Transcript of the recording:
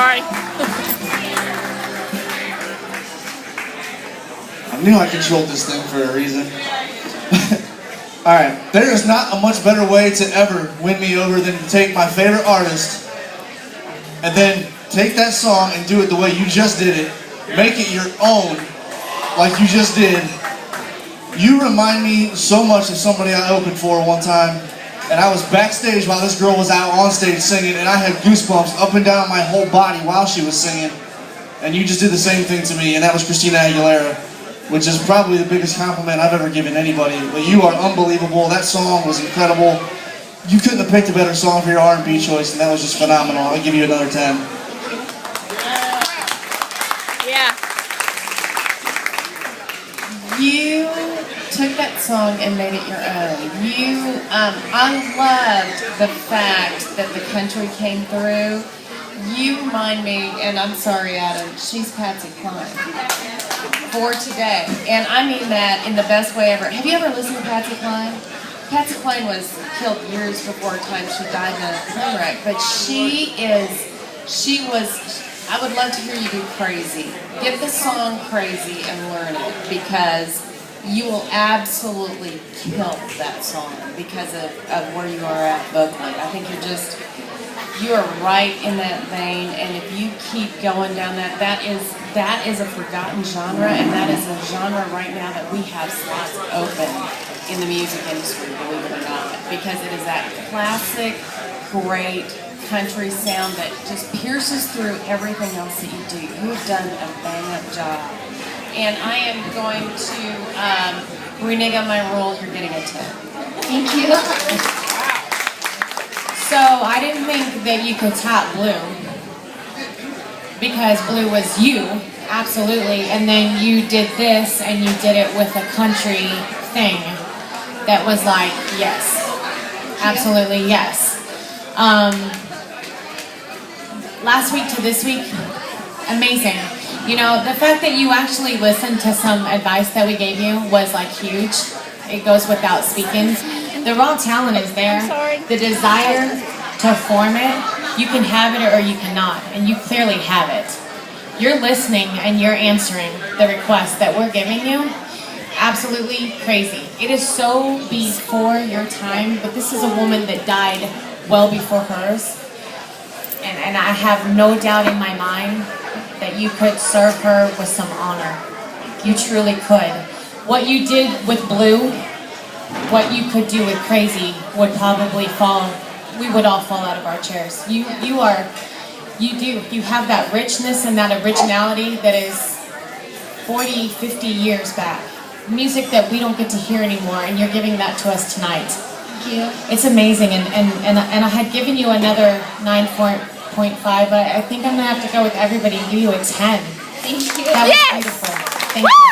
Sorry. I knew I controlled this thing for a reason. Alright, there is not a much better way to ever win me over than to take my favorite artist and then take that song and do it the way you just did it. Make it your own, like you just did. You remind me so much of somebody I opened for one time, and I was backstage while this girl was out on stage singing, and I had goosebumps up and down my whole body while she was singing. And you just did the same thing to me, and that was Christina Aguilera, which is probably the biggest compliment I've ever given anybody. But you are unbelievable. That song was incredible. You couldn't have picked a better song for your R&B choice, and that was just phenomenal. I'll give you another 10. Yeah. You took that song and made it your own. I loved the fact that the country came through. You remind me, and I'm sorry, Adam, she's Patsy Cline for today. And I mean that in the best way ever. Have you ever listened to Patsy Cline? Patsy Cline was killed years before time. She died in a plane wreck. But I would love to hear you do Crazy. Get the song Crazy and learn it, because you will absolutely kill that song because of where you are at vocally. I think you are right in that vein, and if you keep going down that is a forgotten genre, and that is a genre right now that we have slots open in the music industry, believe it or not, because it is that classic, great country sound that just pierces through everything else that you do. You have done a bang-up job. And I am going to renege on my rule. You're getting a 10. Thank you. So I didn't think that you could top Blue, because Blue was you, absolutely. And then you did this, and you did it with a country thing that was like, yes, absolutely yes. Last week to this week, amazing. You know, the fact that you actually listened to some advice that we gave you was like huge. It goes without speaking. The raw talent is there. The desire to form it, you can have it or you cannot, and you clearly have it. You're listening and you're answering the request that we're giving you. Absolutely crazy. It is so before your time, but this is a woman that died well before hers. And I have no doubt in my mind that you could serve her with some honor. You truly could. What you did with Blue, what you could do with Crazy would probably we would all fall out of our chairs. You have that richness and that originality that is 40, 50 years back. Music that we don't get to hear anymore, and you're giving that to us tonight. Thank you. It's amazing, and I had given you another 9.5, but I think I'm gonna have to go with everybody and give you a 10. Thank you. That was beautiful. Thank you.